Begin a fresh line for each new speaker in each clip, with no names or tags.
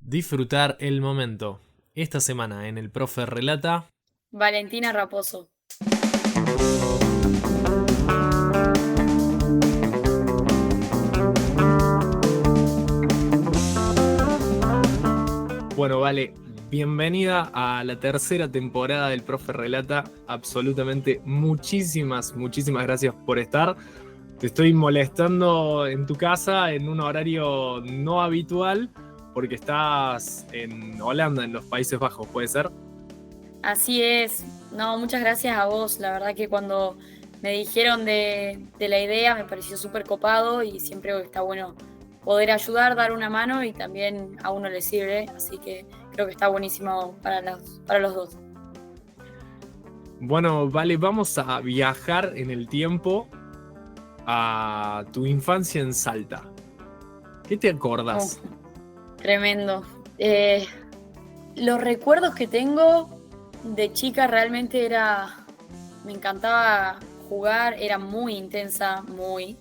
Disfrutar el momento. Esta semana en El Profe Relata.
Valentina Raposo.
Bueno, vale, bienvenida a la tercera temporada del Profe Relata. Absolutamente muchísimas gracias por estar. Te estoy molestando en tu casa en un horario no habitual porque estás en Holanda, en los Países Bajos, ¿puede ser?
Así es. No, muchas gracias a vos. La verdad que cuando me dijeron de la idea me pareció súper copado y siempre está bueno poder ayudar, dar una mano y también a uno le sirve. Así que creo que está buenísimo para los dos.
Bueno, vale, vamos a viajar en el tiempo a tu infancia en Salta. ¿Qué te
Oh,
acordás?
tremendo. Eh, los recuerdos que tengo de chica realmente me encantaba jugar, era muy intensa, muy.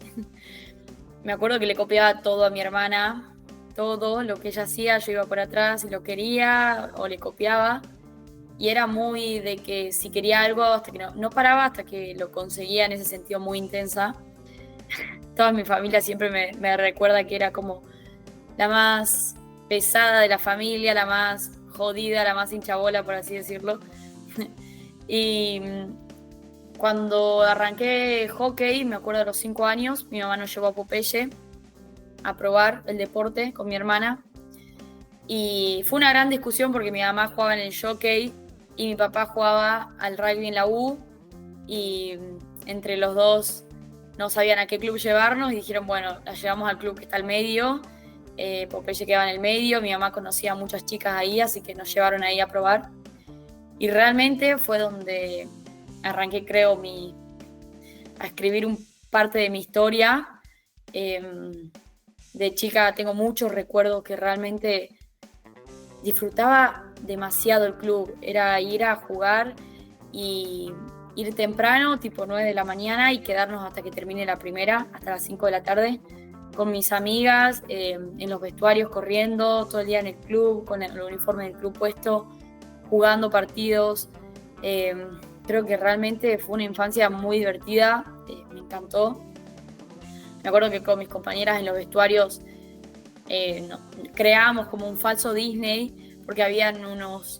Me acuerdo que le copiaba todo a mi hermana, todo lo que ella hacía, yo iba por atrás y lo quería o le copiaba. Y era muy de que si quería algo, hasta que no paraba, hasta que lo conseguía en ese sentido muy intensa. Toda mi familia siempre me recuerda que era como la más pesada de la familia, la más jodida, la más hinchabola, por así decirlo. Y cuando arranqué hockey, me acuerdo de los 5 años, mi mamá nos llevó a Popeye a probar el deporte con mi hermana. Y fue una gran discusión porque mi mamá jugaba en el jockey y mi papá jugaba al rugby en la U. Y entre los dos no sabían a qué club llevarnos y dijeron, bueno, la llevamos al club que está al medio. Popeye quedaba en el medio, mi mamá conocía a muchas chicas ahí, así que nos llevaron ahí a probar. Y realmente fue donde arranqué, creo, a escribir parte de mi historia. De chica tengo muchos recuerdos que realmente disfrutaba demasiado el club. Era ir a jugar y ir temprano, tipo 9 de la mañana, y quedarnos hasta que termine la primera, hasta las 5 de la tarde, con mis amigas, en los vestuarios, corriendo, todo el día en el club, con el uniforme del club puesto, jugando partidos. Eh, Creo que realmente fue una infancia muy divertida, me encantó. Me acuerdo que con mis compañeras en los vestuarios no, creábamos como un falso Disney, porque habían unos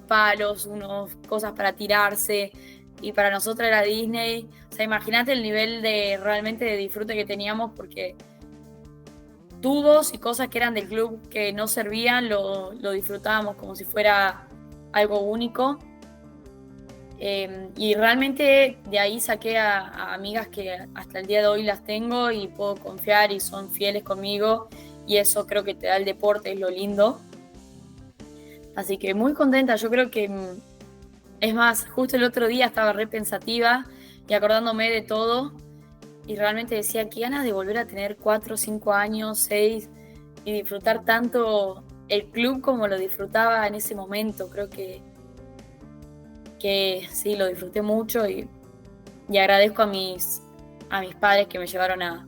palos, unas cosas para tirarse, y para nosotros era Disney. O sea, imagínate el nivel de realmente de disfrute que teníamos, porque tubos y cosas que eran del club que no servían, lo disfrutábamos como si fuera algo único. Y realmente de ahí saqué a amigas que hasta el día de hoy las tengo y puedo confiar y son fieles conmigo, y eso creo que te da el deporte, es lo lindo. Así que muy contenta, yo creo que es más, justo el otro día estaba re pensativa y acordándome de todo, y realmente decía, qué ganas de volver a tener 4, 5 años, 6, y disfrutar tanto el club como lo disfrutaba en ese momento. Creo que sí, lo disfruté mucho, y agradezco a mis padres que me llevaron a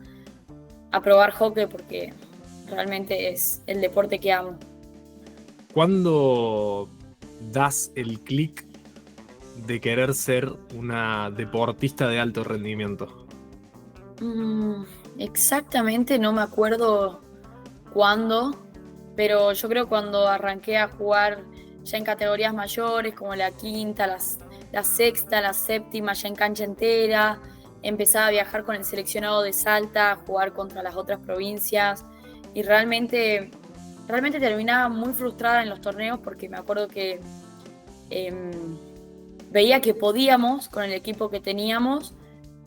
probar hockey, porque realmente es el deporte que amo.
¿Cuándo das el clic de querer ser una deportista de alto rendimiento?
Mm, Exactamente, no me acuerdo cuándo, pero yo creo cuando arranqué a jugar ya en categorías mayores, como la quinta, la sexta, la séptima, ya en cancha entera, empezaba a viajar con el seleccionado de Salta, a jugar contra las otras provincias, y realmente terminaba muy frustrada en los torneos, porque me acuerdo que eh, veía que podíamos con el equipo que teníamos,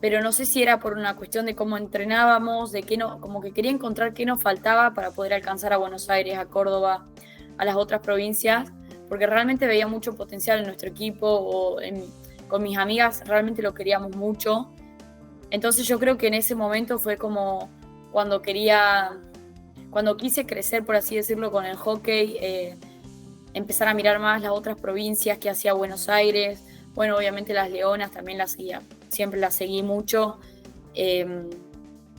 pero no sé si era por una cuestión de cómo entrenábamos, de qué no, como que quería encontrar qué nos faltaba para poder alcanzar a Buenos Aires, a Córdoba, a las otras provincias, porque realmente veía mucho potencial en nuestro equipo, con mis amigas realmente lo queríamos mucho. Entonces yo creo que en ese momento fue como cuando cuando quise crecer, por así decirlo, con el hockey, empezar a mirar más las otras provincias que hacía Buenos Aires. Bueno, obviamente las Leonas también las seguía, siempre las seguí mucho. En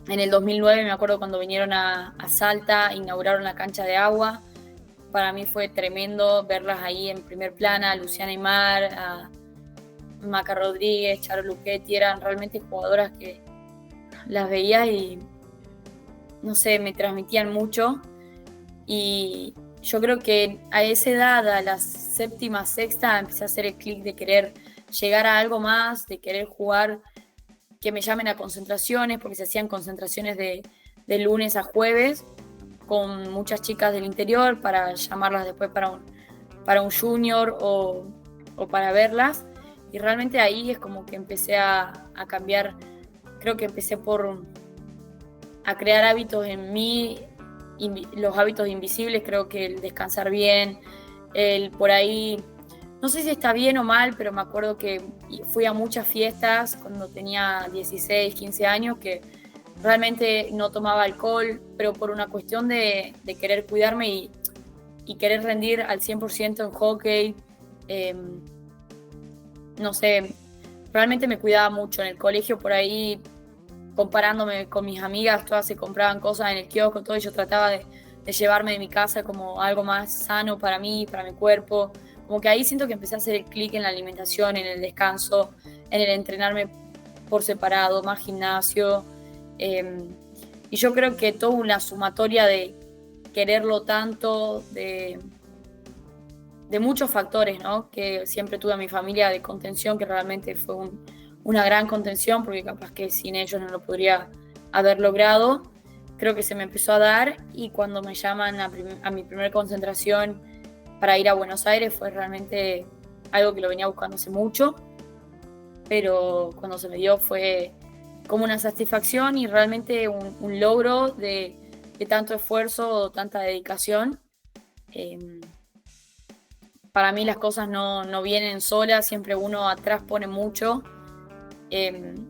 el 2009 me acuerdo cuando vinieron a Salta, inauguraron la cancha de agua, para mí fue tremendo verlas ahí en primer plana, a Luciana Aymar, a Maca Rodríguez, Charo Luchetti, eran realmente jugadoras que las veía y, no sé, me transmitían mucho. Y yo creo que a esa edad, a la séptima, sexta, empecé a hacer el clic de querer llegar a algo más, de querer jugar, que me llamen a concentraciones, porque se hacían concentraciones de lunes a jueves con muchas chicas del interior para llamarlas después para un junior o para verlas. Y realmente ahí es como que empecé a cambiar. Creo que empecé a crear hábitos en mí, los hábitos invisibles. Creo que el descansar bien, el por ahí, no sé si está bien o mal, pero me acuerdo que fui a muchas fiestas cuando tenía 16, 15 años, que realmente no tomaba alcohol, pero por una cuestión de querer cuidarme y querer rendir al 100% en hockey. No sé, realmente me cuidaba mucho en el colegio, por ahí comparándome con mis amigas, todas se compraban cosas en el kiosco, todo, y yo trataba de llevarme de mi casa como algo más sano para mí, para mi cuerpo. Como que ahí siento que empecé a hacer el clic en la alimentación, en el descanso, en el entrenarme por separado, más gimnasio. Y yo creo que toda una sumatoria de quererlo tanto, de muchos factores, ¿no? Que siempre tuve a mi familia de contención, que realmente fue una gran contención, porque capaz que sin ellos no lo podría haber logrado. Creo que se me empezó a dar, y cuando me llaman a mi primera concentración para ir a Buenos Aires fue realmente algo que lo venía buscando hace mucho, pero cuando se me dio fue como una satisfacción y realmente un logro de tanto esfuerzo, tanta dedicación. Para mí las cosas no vienen solas, siempre uno atrás pone mucho.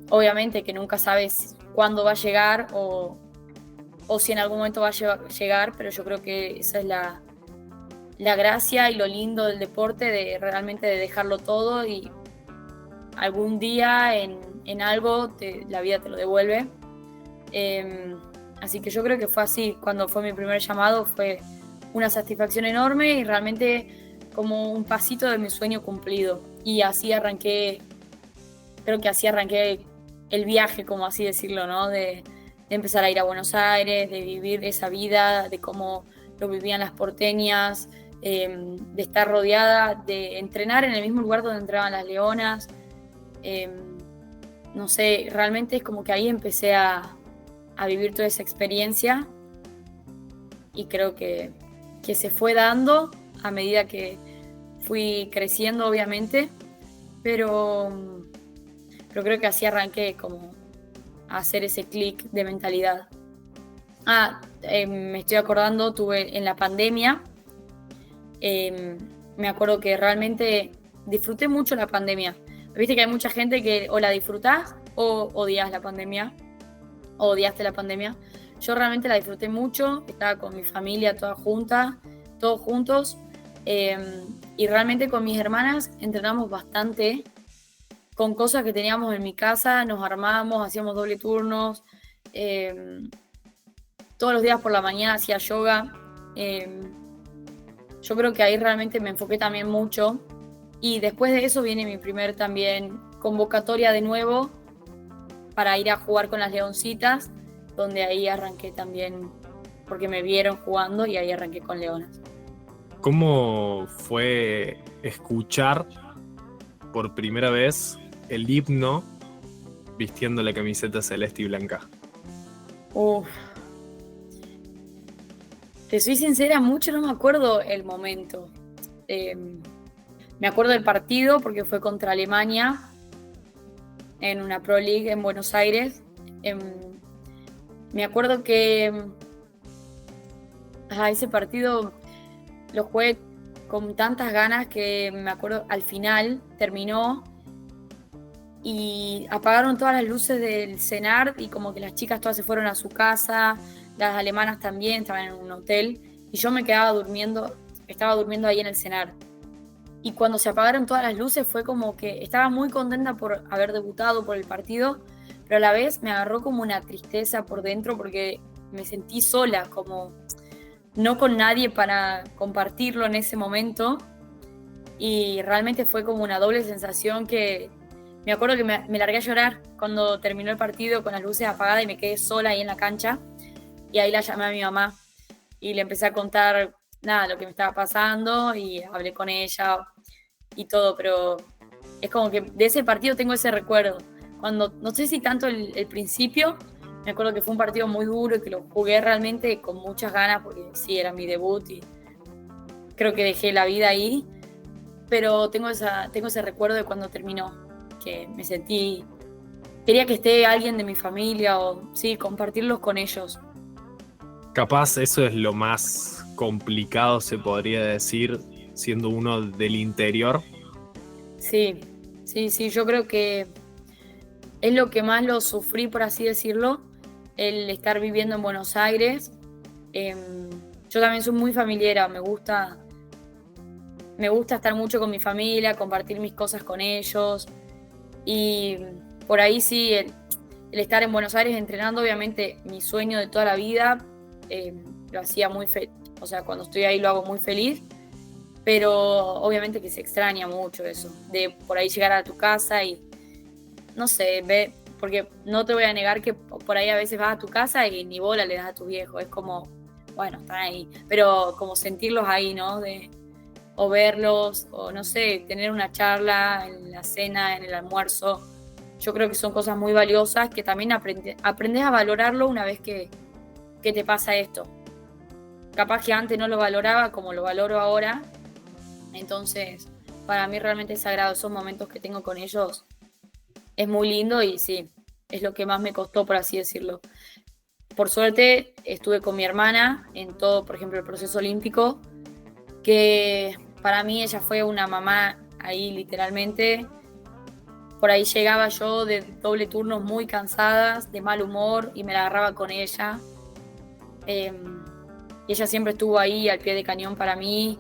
Obviamente que nunca sabes cuándo va a llegar o si en algún momento va a llegar, pero yo creo que esa es la gracia y lo lindo del deporte, de realmente de dejarlo todo, y algún día en algo la vida te lo devuelve. Así que yo creo que fue así. Cuando fue mi primer llamado fue una satisfacción enorme y realmente como un pasito de mi sueño cumplido. Y así arranqué, creo que así arranqué el viaje, como así decirlo, ¿no? De empezar a ir a Buenos Aires, de vivir esa vida, de cómo lo vivían las porteñas, de estar rodeada, de entrenar en el mismo lugar donde entraban las leonas. No sé, realmente es como que ahí empecé a vivir toda esa experiencia, y creo que se fue dando a medida que fui creciendo, obviamente, pero creo que así arranqué como a hacer ese clic de mentalidad. Me estoy acordando, tuve en la pandemia, me acuerdo que realmente disfruté mucho la pandemia. Viste que hay mucha gente que o la disfrutás o odias la pandemia, o odiaste la pandemia. Yo realmente la disfruté mucho, estaba con mi familia toda junta, todos juntos, y realmente con mis hermanas entrenamos bastante con cosas que teníamos en mi casa, nos armábamos, hacíamos doble turnos, todos los días por la mañana hacía yoga. Yo creo que ahí realmente me enfoqué también mucho, y después de eso viene mi primer también convocatoria de nuevo para ir a jugar con las Leoncitas, donde ahí arranqué también, porque me vieron jugando y ahí arranqué con Leonas.
¿Cómo fue escuchar por primera vez el himno vistiendo la camiseta celeste y blanca?
Te soy sincera, mucho no me acuerdo el momento. Me acuerdo del partido porque fue contra Alemania en una Pro League en Buenos Aires. Me acuerdo que ese partido lo jugué con tantas ganas que me acuerdo al final terminó y apagaron todas las luces del CENAR y como que las chicas todas se fueron a su casa, las alemanas también estaban en un hotel y yo me quedaba durmiendo, estaba durmiendo ahí en el CENAR. Y cuando se apagaron todas las luces fue como que estaba muy contenta por haber debutado, por el partido, pero a la vez me agarró como una tristeza por dentro porque me sentí sola, como no con nadie para compartirlo en ese momento. Y realmente fue como una doble sensación que me acuerdo que me largué a llorar cuando terminó el partido con las luces apagadas y me quedé sola ahí en la cancha. Y ahí la llamé a mi mamá y le empecé a contar nada, lo que me estaba pasando y hablé con ella y todo, pero es como que de ese partido tengo ese recuerdo. Cuando, no sé si tanto el principio, me acuerdo que fue un partido muy duro y que lo jugué realmente con muchas ganas porque sí, era mi debut y creo que dejé la vida ahí, pero tengo ese recuerdo de cuando terminó, que me sentí, quería que esté alguien de mi familia o sí, compartirlos con ellos.
Capaz eso es lo más complicado, se podría decir, siendo uno del interior.
Sí, sí, yo creo que es lo que más lo sufrí, por así decirlo, el estar viviendo en Buenos Aires. Yo también soy muy familiera, me gusta estar mucho con mi familia, compartir mis cosas con ellos. Y por ahí sí, el estar en Buenos Aires entrenando, obviamente mi sueño de toda la vida, lo hacía muy feliz, o sea, cuando estoy ahí lo hago muy feliz, pero obviamente que se extraña mucho eso, de por ahí llegar a tu casa y, no sé, porque no te voy a negar que por ahí a veces vas a tu casa y ni bola le das a tu viejo, es como, bueno, están ahí, pero como sentirlos ahí, ¿no? O verlos, o no sé, tener una charla en la cena, en el almuerzo. Yo creo que son cosas muy valiosas que también aprendes a valorarlo una vez que te pasa esto. Capaz que antes no lo valoraba como lo valoro ahora, entonces para mí realmente es sagrado esos momentos que tengo con ellos. Es muy lindo y sí, es lo que más me costó, por así decirlo. Por suerte estuve con mi hermana en todo, por ejemplo, el proceso olímpico, que para mí ella fue una mamá ahí literalmente. Por ahí llegaba yo de doble turnos muy cansadas, de mal humor, y me la agarraba con ella. Y ella siempre estuvo ahí al pie de cañón para mí,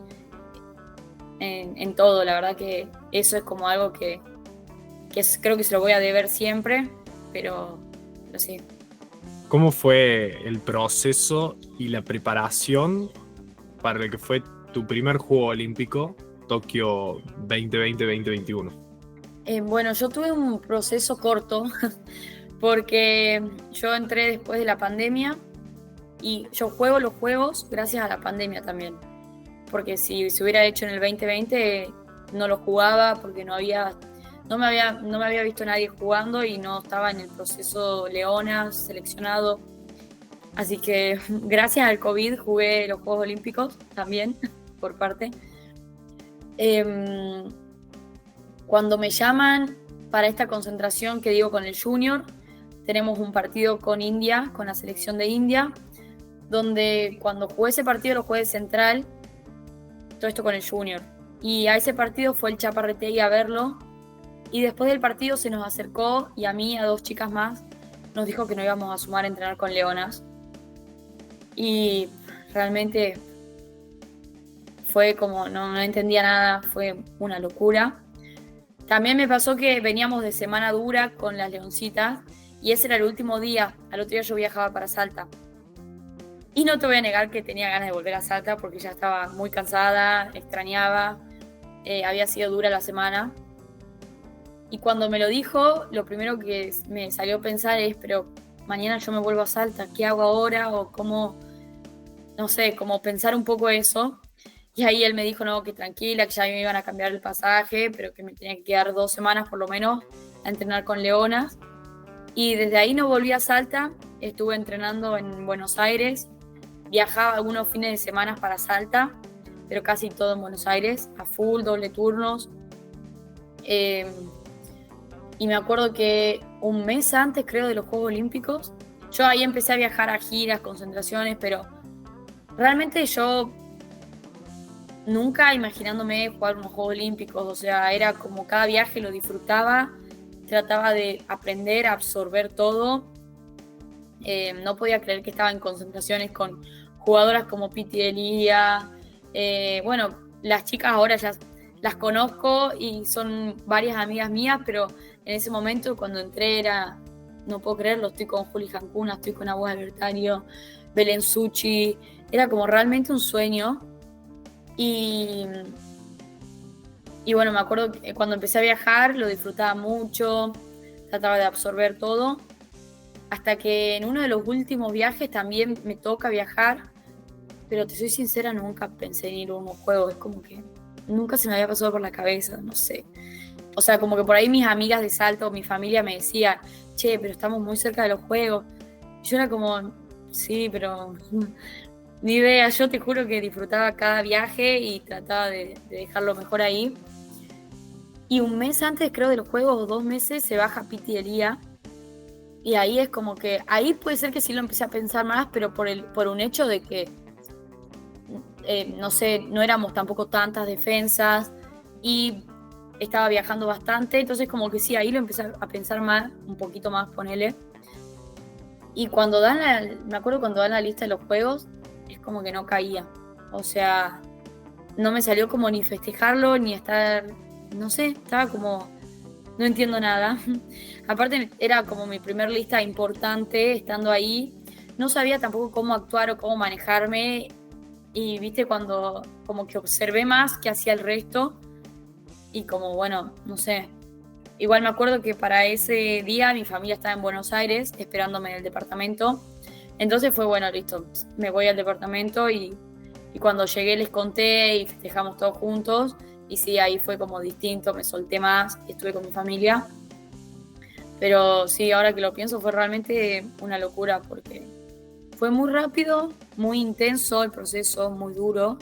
en todo. La verdad que eso es como algo creo que se lo voy a deber siempre, pero sí.
¿Cómo fue el proceso y la preparación para lo que fue tu primer Juego Olímpico, Tokio 2020-2021?
Bueno, yo tuve un proceso corto porque yo entré después de la pandemia y yo juego los juegos gracias a la pandemia también. Porque si se hubiera hecho en el 2020 no lo jugaba porque no me había visto nadie jugando y no estaba en el proceso Leona seleccionado. Así que gracias al COVID jugué los Juegos Olímpicos también, por parte. Cuando me llaman para esta concentración que digo con el Junior, tenemos un partido con India, con la selección de India, donde cuando jugué ese partido lo jugué de central, todo esto con el Junior. Y a ese partido fue el Chaparretegui a verlo, y después del partido se nos acercó y a mí, a dos chicas más, nos dijo que nos íbamos a sumar a entrenar con leonas. Y realmente fue como, no entendía nada, fue una locura. También me pasó que veníamos de semana dura con las leoncitas y ese era el último día. Al otro día yo viajaba para Salta. Y no te voy a negar que tenía ganas de volver a Salta porque ya estaba muy cansada, extrañaba, había sido dura la semana. Y cuando me lo dijo, lo primero que me salió a pensar es, pero mañana yo me vuelvo a Salta, ¿qué hago ahora? O cómo, no sé, como pensar un poco eso. Y ahí él me dijo, no, que tranquila, que ya me iban a cambiar el pasaje, pero que me tenía que quedar 2 semanas por lo menos a entrenar con leonas. Y desde ahí no volví a Salta, estuve entrenando en Buenos Aires, viajaba algunos fines de semana para Salta, pero casi todo en Buenos Aires, a full, doble turnos. Y me acuerdo que un mes antes, creo, de los Juegos Olímpicos, yo ahí empecé a viajar a giras, concentraciones, pero realmente yo nunca imaginándome jugar unos Juegos Olímpicos, o sea, era como cada viaje lo disfrutaba, trataba de aprender, absorber todo. No podía creer que estaba en concentraciones con jugadoras como Piti Elía. Bueno, las chicas ahora ya las conozco y son varias amigas mías, pero en ese momento cuando entré era, no puedo creerlo, estoy con Juli Jancuna, estoy con Agua Libertario, Belén Suchi, Era como realmente un sueño. Y bueno, me acuerdo que cuando empecé a viajar lo disfrutaba mucho, trataba de absorber todo, hasta que en uno de los últimos viajes también me toca viajar, pero te soy sincera, nunca pensé en ir a unos juegos, es como que nunca se me había pasado por la cabeza, no sé. O sea, como que por ahí mis amigas de Salto, mi familia me decían, che, pero estamos muy cerca de los juegos. Y yo era como, sí, pero ni idea, yo te juro que disfrutaba cada viaje y trataba de dejarlo mejor ahí. Y un mes antes, creo, de los juegos, o 2 meses, se baja Piti Elía. Y ahí es como que, ahí puede ser que sí lo empecé a pensar más, pero por un hecho de que, no sé, no éramos tampoco tantas defensas y estaba viajando bastante, entonces como que sí, ahí lo empecé a pensar más, un poquito más, ponele. Y cuando me acuerdo cuando dan la lista de los juegos, es como que no caía. O sea, no me salió como ni festejarlo, ni estar, no sé, estaba como, no entiendo nada. Aparte era como mi primer lista importante estando ahí. No sabía tampoco cómo actuar o cómo manejarme. Y viste cuando como que observé más que hacía el resto. Y como, bueno, no sé. Igual me acuerdo que para ese día mi familia estaba en Buenos Aires esperándome en el departamento. Entonces fue, bueno, listo, me voy al departamento y cuando llegué les conté y festejamos todos juntos. Y sí, ahí fue como distinto, me solté más, estuve con mi familia. Pero sí, ahora que lo pienso fue realmente una locura porque fue muy rápido, muy intenso el proceso, muy duro.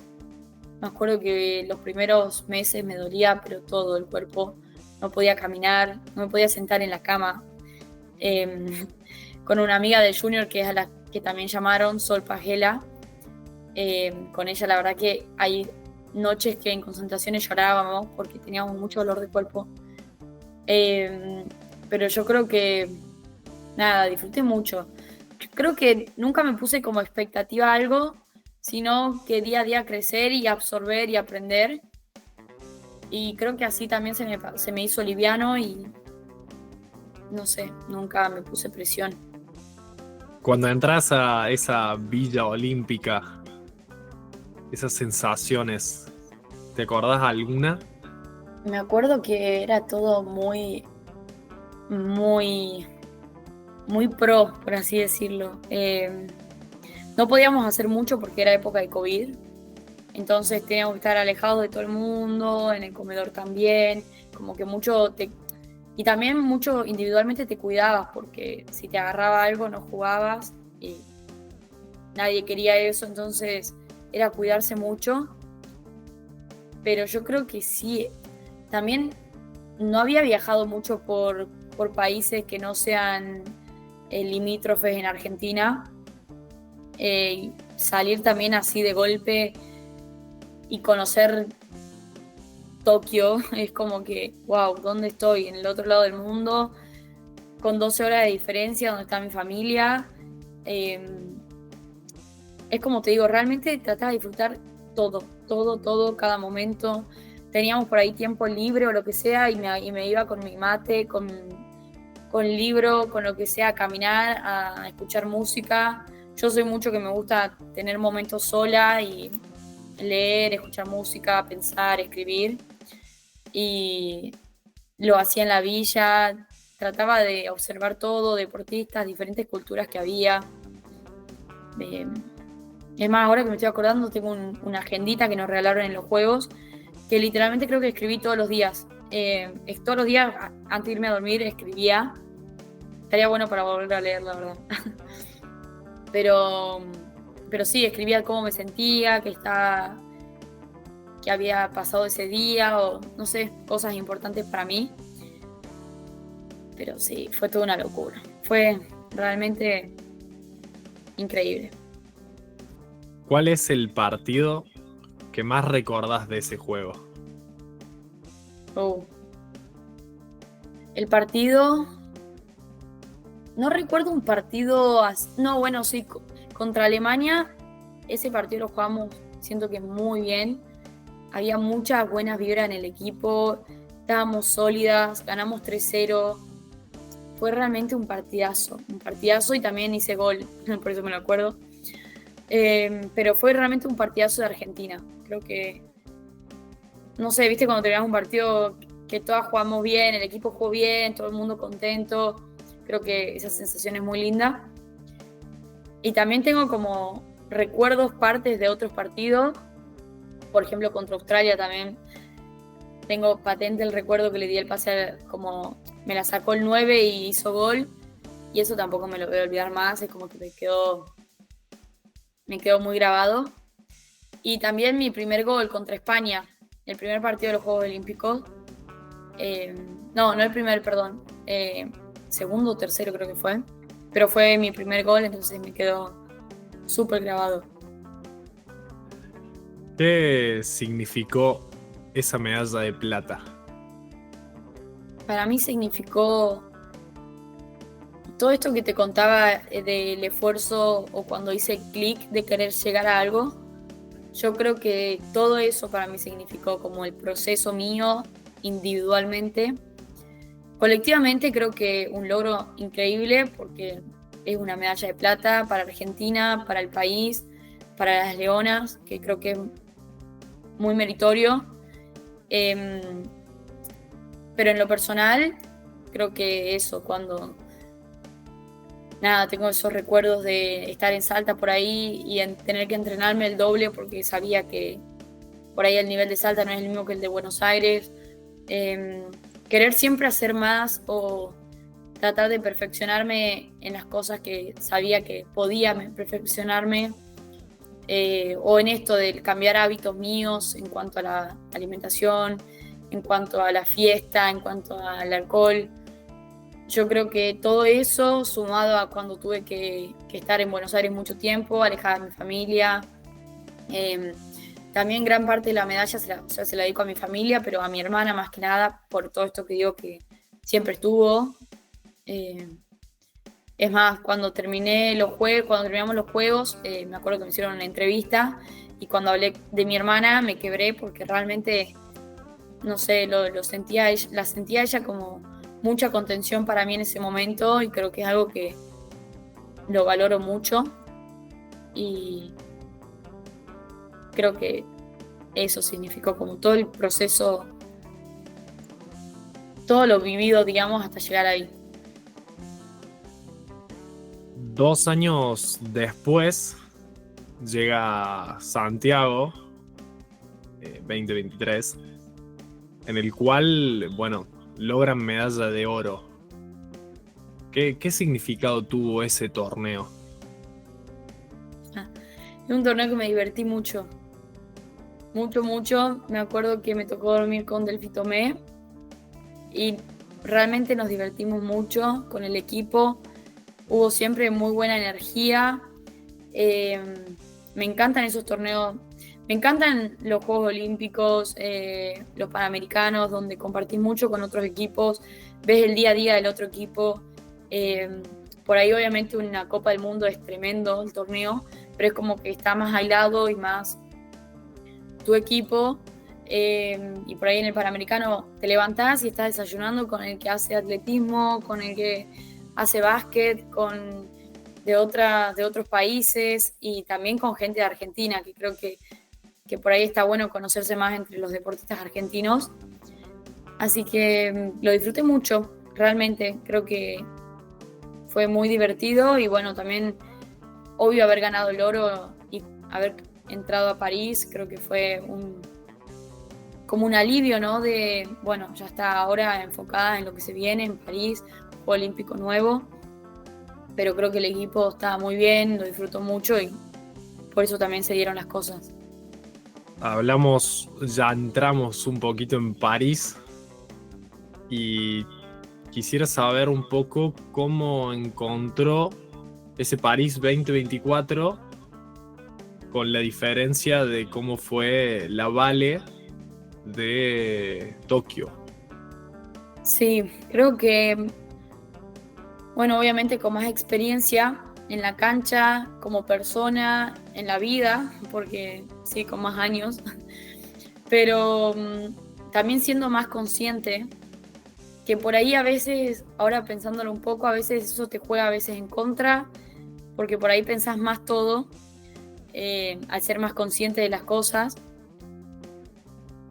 Me acuerdo que los primeros meses me dolía, pero todo el cuerpo. No podía caminar, no me podía sentar en la cama. Con una amiga de Junior, que es a la que también llamaron, Sol Pagela. Con ella la verdad que hay noches que en concentraciones llorábamos porque teníamos mucho dolor de cuerpo. Pero yo creo que, nada, disfruté mucho. Creo que nunca me puse como expectativa a algo, sino que día a día crecer y absorber y aprender. Y creo que así también se me hizo liviano y no sé, nunca me puse presión.
Cuando entras a esa Villa Olímpica, esas sensaciones, ¿te acordás alguna?
Me acuerdo que era todo muy, muy, muy pro, por así decirlo. No podíamos hacer mucho porque era época de COVID, entonces teníamos que estar alejados de todo el mundo, en el comedor también, como que y también mucho individualmente te cuidabas, porque si te agarraba algo no jugabas y nadie quería eso, entonces era cuidarse mucho. Pero yo creo que sí, también no había viajado mucho por países que no sean limítrofes en Argentina. Salir también así de golpe y conocer Tokio es como que, wow, ¿dónde estoy? En el otro lado del mundo, con 12 horas de diferencia, donde está mi familia. Es como te digo, realmente trataba de disfrutar todo, todo, todo, cada momento. Teníamos por ahí tiempo libre o lo que sea y me iba con mi mate, con libro, con lo que sea, a caminar, a escuchar música. Yo soy mucho que me gusta tener momentos sola y leer, escuchar música, pensar, escribir. Y lo hacía en la villa, trataba de observar todo, deportistas, diferentes culturas que había. Es más, ahora que me estoy acordando, tengo una agendita que nos regalaron en los juegos, que literalmente creo que escribí todos los días. Todos los días, antes de irme a dormir, escribía. Estaría bueno para volver a leer, la verdad. Pero sí, escribía cómo me sentía, que había pasado ese día, o no sé, cosas importantes para mí. Pero sí, fue toda una locura. Fue realmente increíble.
¿Cuál es el partido que más recordás de ese juego?
Oh. El partido. No recuerdo un partido. No, bueno, sí, contra Alemania. Ese partido lo jugamos, siento que muy bien. Había muchas buenas vibras en el equipo. Estábamos sólidas, ganamos 3-0. Fue realmente un partidazo y también hice gol, por eso me lo acuerdo. Pero fue realmente un partidazo de Argentina. Creo que, no sé, viste cuando terminamos un partido que todas jugamos bien, el equipo jugó bien, todo el mundo contento. Creo que esa sensación es muy linda. Y también tengo como recuerdos, partes de otros partidos. Por ejemplo, contra Australia también tengo patente el recuerdo que le di el pase, como me la sacó el 9 y hizo gol. Y eso tampoco me lo voy a olvidar más, es como que me quedó muy grabado. Y también mi primer gol contra España, el primer partido de los Juegos Olímpicos. No el primer, perdón. Segundo o tercero creo que fue. Pero fue mi primer gol, entonces me quedó súper grabado.
¿Qué significó esa medalla de plata?
Para mí significó todo esto que te contaba del esfuerzo o cuando hice clic de querer llegar a algo. Yo creo que todo eso para mí significó como el proceso mío individualmente. Colectivamente creo que un logro increíble porque es una medalla de plata para Argentina, para el país, para las Leonas, que creo que es muy meritorio. Pero en lo personal, creo que eso, cuando tengo esos recuerdos de estar en Salta por ahí y tener que entrenarme el doble porque sabía que por ahí el nivel de Salta no es el mismo que el de Buenos Aires. Querer siempre hacer más o tratar de perfeccionarme en las cosas que sabía que podía perfeccionarme, o en esto de cambiar hábitos míos en cuanto a la alimentación, en cuanto a la fiesta, en cuanto al alcohol. Yo creo que todo eso, sumado a cuando tuve que estar en Buenos Aires mucho tiempo, alejada de mi familia, también gran parte de la medalla se la dedico a mi familia, pero a mi hermana más que nada, por todo esto que digo que siempre estuvo. Es más, cuando terminamos los juegos, me acuerdo que me hicieron una entrevista y cuando hablé de mi hermana me quebré porque realmente, no sé, la sentía ella como mucha contención para mí en ese momento y creo que es algo que lo valoro mucho y creo que eso significó como todo el proceso, todo lo vivido, digamos, hasta llegar ahí.
2 años después llega Santiago 2023, en el cual, bueno, logran medalla de oro. ¿Qué significado tuvo ese torneo?
Es un torneo que me divertí mucho. Mucho. Me acuerdo que me tocó dormir con Delphi Tomé y realmente nos divertimos mucho con el equipo. Hubo siempre muy buena energía. Me encantan esos torneos. Me encantan los Juegos Olímpicos, los Panamericanos, donde compartís mucho con otros equipos, ves el día a día del otro equipo. Por ahí obviamente una Copa del Mundo es tremendo el torneo, pero es como que está más aislado y más tu equipo. Y por ahí en el Panamericano te levantás y estás desayunando con el que hace atletismo, con el que hace básquet, de otros países y también con gente de Argentina, que creo que por ahí está bueno conocerse más entre los deportistas argentinos. Así que lo disfruté mucho, realmente. Creo que fue muy divertido y bueno, también obvio haber ganado el oro y haber entrado a París, creo que fue como un alivio, ¿no? De, bueno, ya está ahora enfocada en lo que se viene en París, Juego Olímpico nuevo, pero creo que el equipo estaba muy bien, lo disfrutó mucho y por eso también se dieron las cosas.
Ya entramos un poquito en París y quisiera saber un poco cómo encontró ese París 2024 con la diferencia de cómo fue la Vale de Tokio.
Sí, creo que, bueno, obviamente con más experiencia en la cancha, como persona, en la vida, porque sí, con más años, pero también siendo más consciente que por ahí a veces, ahora pensándolo un poco, a veces eso te juega a veces en contra, porque por ahí pensás más todo, al ser más consciente de las cosas.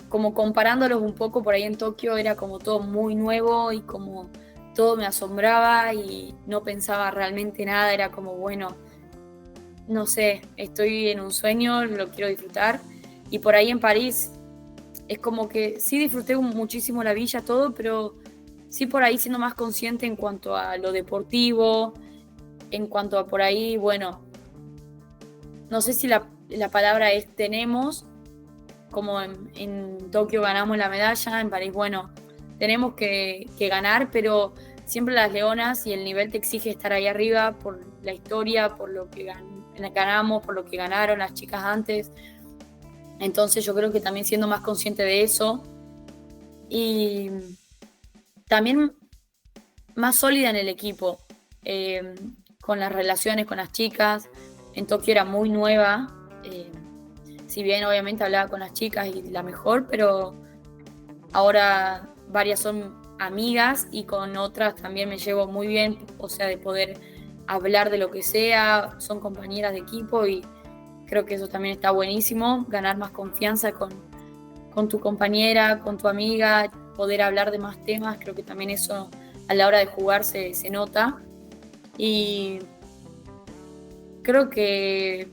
Como comparándolos un poco, por ahí en Tokio era como todo muy nuevo y como todo me asombraba y no pensaba realmente nada, era como, bueno, no sé, estoy en un sueño, lo quiero disfrutar. Y por ahí en París es como que sí disfruté muchísimo la villa, todo, pero sí por ahí siendo más consciente en cuanto a lo deportivo, en cuanto a por ahí, bueno, no sé si la palabra es tenemos, como en Tokio ganamos la medalla, en París, bueno, tenemos que ganar, pero siempre las leonas y el nivel te exige estar ahí arriba por la historia, por lo que ganamos, por lo que ganaron las chicas antes. Entonces yo creo que también siendo más consciente de eso y también más sólida en el equipo, con las relaciones con las chicas. En Tokio era muy nueva, si bien obviamente hablaba con las chicas y la mejor, pero ahora varias son amigas y con otras también me llevo muy bien, o sea, de poder hablar de lo que sea, son compañeras de equipo y creo que eso también está buenísimo, ganar más confianza con tu compañera, con tu amiga, poder hablar de más temas, creo que también eso a la hora de jugar se nota. Y creo que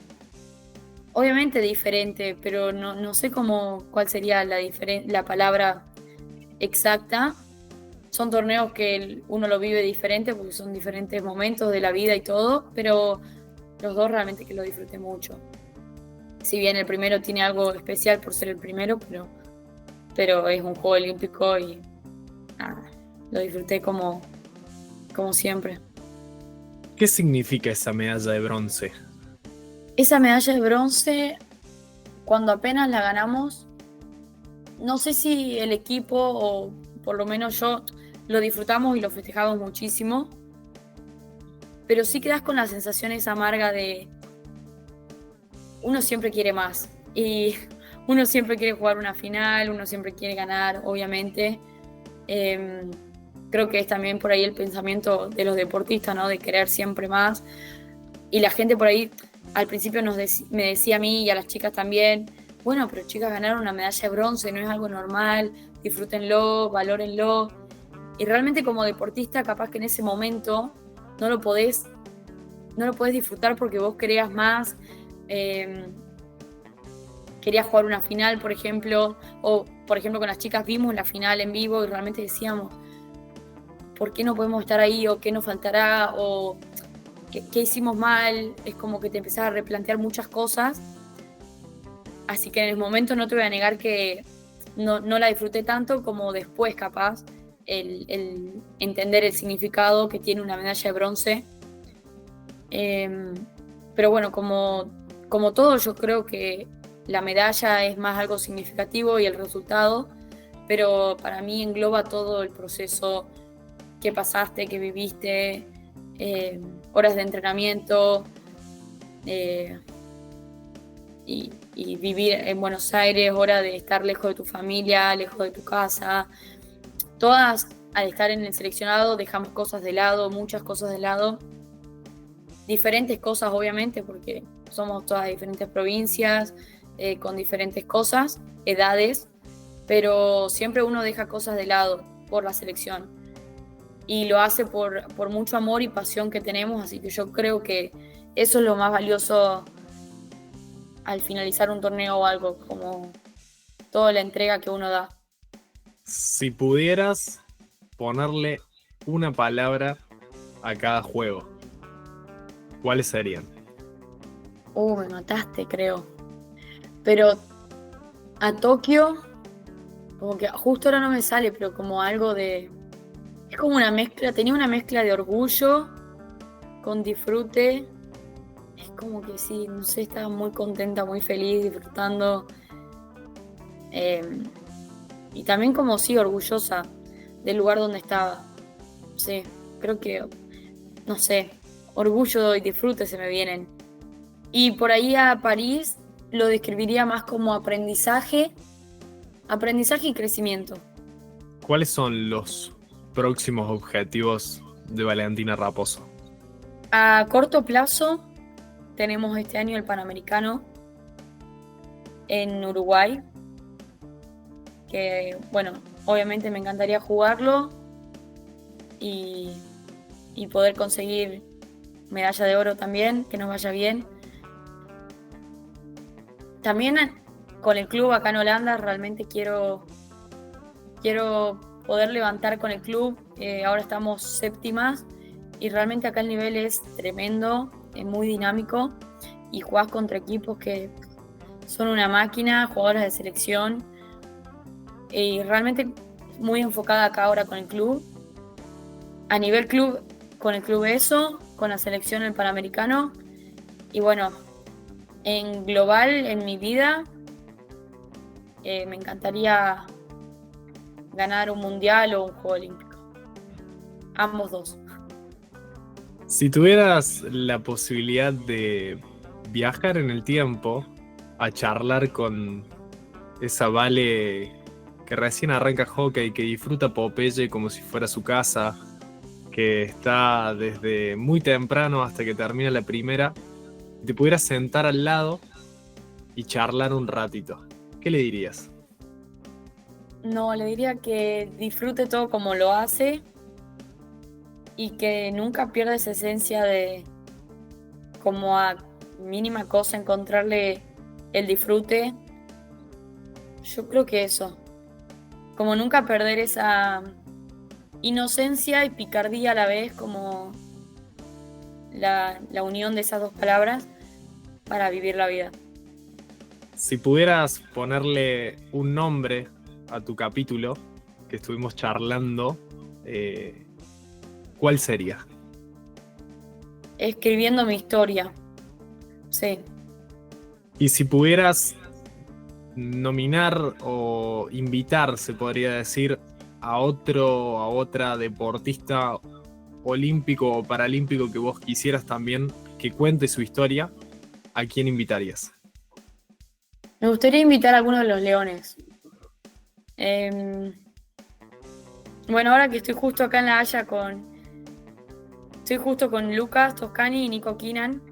obviamente diferente, pero no sé cuál sería la palabra exacta. Son torneos que uno lo vive diferente porque son diferentes momentos de la vida y todo, pero los dos realmente que lo disfruté mucho. Si bien el primero tiene algo especial por ser el primero, pero es un juego olímpico y nada, lo disfruté como siempre.
¿Qué significa esa medalla de bronce?
Esa medalla de bronce, cuando apenas la ganamos, no sé si el equipo o por lo menos yo lo disfrutamos y lo festejamos muchísimo, pero sí quedas con la sensación esa amarga de uno siempre quiere más y uno siempre quiere jugar una final, uno siempre quiere ganar, obviamente. Creo que es también por ahí el pensamiento de los deportistas, ¿no? De querer siempre más. Y la gente por ahí al principio me decía a mí y a las chicas también, bueno, pero chicas, ganaron una medalla de bronce, no es algo normal, disfrútenlo, valórenlo. Y realmente como deportista, capaz que en ese momento no lo podés disfrutar porque vos querías más, querías jugar una final, por ejemplo, o por ejemplo con las chicas vimos la final en vivo y realmente decíamos, ¿por qué no podemos estar ahí? ¿O qué nos faltará? ¿O qué hicimos mal? Es como que te empezás a replantear muchas cosas. Así que en el momento no te voy a negar que no la disfruté tanto como después, capaz, el entender el significado que tiene una medalla de bronce. Pero bueno, como todo, yo creo que la medalla es más algo significativo y el resultado, pero para mí engloba todo el proceso que pasaste, que viviste, horas de entrenamiento y vivir en Buenos Aires, hora de estar lejos de tu familia, lejos de tu casa. Todas, al estar en el seleccionado, dejamos cosas de lado, muchas cosas de lado. Diferentes cosas, obviamente, porque somos todas diferentes provincias, con diferentes cosas, edades, pero siempre uno deja cosas de lado por la selección. Y lo hace por mucho amor y pasión que tenemos, así que yo creo que eso es lo más valioso al finalizar un torneo o algo, como toda la entrega que uno da.
Si pudieras ponerle una palabra a cada juego, ¿cuáles serían?
Me mataste, creo. Pero a Tokio, como que justo ahora no me sale, pero como algo de... Es como una mezcla, tenía una mezcla de orgullo con disfrute. Es como que sí, no sé, estaba muy contenta, muy feliz, disfrutando. Y también como sí, orgullosa del lugar donde estaba. Sí, creo que, no sé, orgullo y disfrute se me vienen. Y por ahí a París lo describiría más como aprendizaje y crecimiento.
¿Cuáles son los próximos objetivos de Valentina Raposo?
A corto plazo, tenemos este año el Panamericano en Uruguay, que bueno, obviamente me encantaría jugarlo y poder conseguir medalla de oro también, que nos vaya bien. También con el club acá en Holanda realmente quiero poder levantar con el club. Ahora estamos séptimas y realmente acá el nivel es tremendo, es muy dinámico y jugás contra equipos que son una máquina, jugadoras de selección, y realmente muy enfocada acá ahora con el club. A nivel club, con el club eso, con la selección el Panamericano y bueno, en global, en mi vida, me encantaría ganar un mundial o un juego olímpico. Ambos dos.
Si tuvieras la posibilidad de viajar en el tiempo a charlar con esa Vale que recién arranca hockey, que disfruta Popeye como si fuera su casa, que está desde muy temprano hasta que termina la primera, te pudieras sentar al lado y charlar un ratito, ¿qué le dirías?
No, le diría que disfrute todo como lo hace y que nunca pierda esa esencia de como a mínima cosa encontrarle el disfrute. Yo creo que eso, como nunca perder esa inocencia y picardía a la vez, como la unión de esas dos palabras para vivir la vida.
Si pudieras ponerle un nombre a tu capítulo que estuvimos charlando, ¿cuál sería?
Escribiendo mi historia, sí.
Y si pudieras nominar o invitar, se podría decir, a otro, a otra deportista olímpico o paralímpico que vos quisieras también que cuente su historia, ¿a quién invitarías?
Me gustaría invitar a alguno de los leones. Bueno, ahora que estoy justo acá en La Haya estoy justo con Lucas Toscani y Nico Keenan,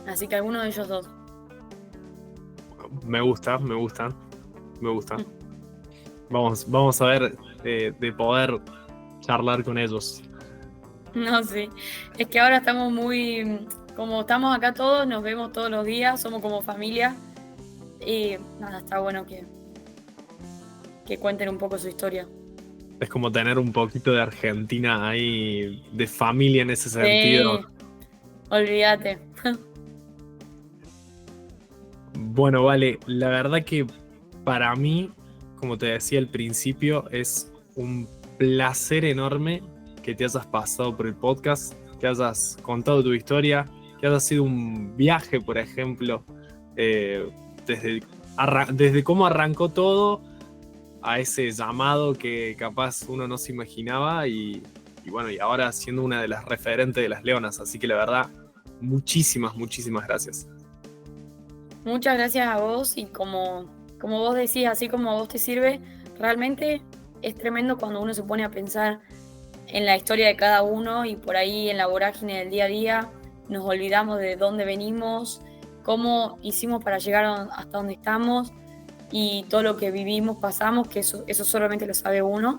así que alguno de ellos dos.
Me gusta. Vamos a ver de poder charlar con ellos.
No, sí. Es que ahora estamos como estamos acá todos, nos vemos todos los días, somos como familia. Y nada, está bueno que cuenten un poco su historia.
Es como tener un poquito de Argentina ahí, de familia en ese sentido.
Sí, olvídate.
Bueno, vale, la verdad que para mí, como te decía al principio, es un placer enorme que te hayas pasado por el podcast, que hayas contado tu historia, que hayas sido un viaje, por ejemplo, desde cómo arrancó todo a ese llamado que capaz uno no se imaginaba y bueno, y ahora siendo una de las referentes de las Leonas, así que la verdad, muchísimas gracias.
Muchas gracias a vos y como vos decís, así como a vos te sirve, realmente es tremendo cuando uno se pone a pensar en la historia de cada uno y por ahí en la vorágine del día a día nos olvidamos de dónde venimos, cómo hicimos para llegar hasta donde estamos y todo lo que vivimos, pasamos, que eso solamente lo sabe uno,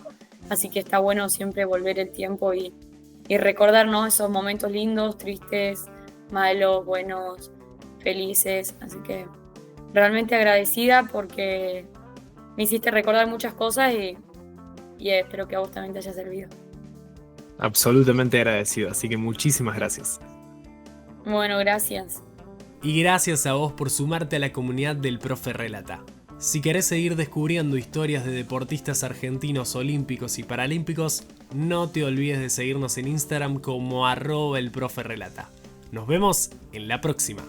así que está bueno siempre volver el tiempo y recordar, ¿no? Esos momentos lindos, tristes, malos, buenos, felices, así que realmente agradecida porque me hiciste recordar muchas cosas y espero que a vos también te haya servido.
Absolutamente agradecido, así que muchísimas gracias.
Bueno, gracias.
Y gracias a vos por sumarte a la comunidad del Profe Relata. Si querés seguir descubriendo historias de deportistas argentinos olímpicos y paralímpicos, no te olvides de seguirnos en Instagram como @elproferelata. Nos vemos en la próxima.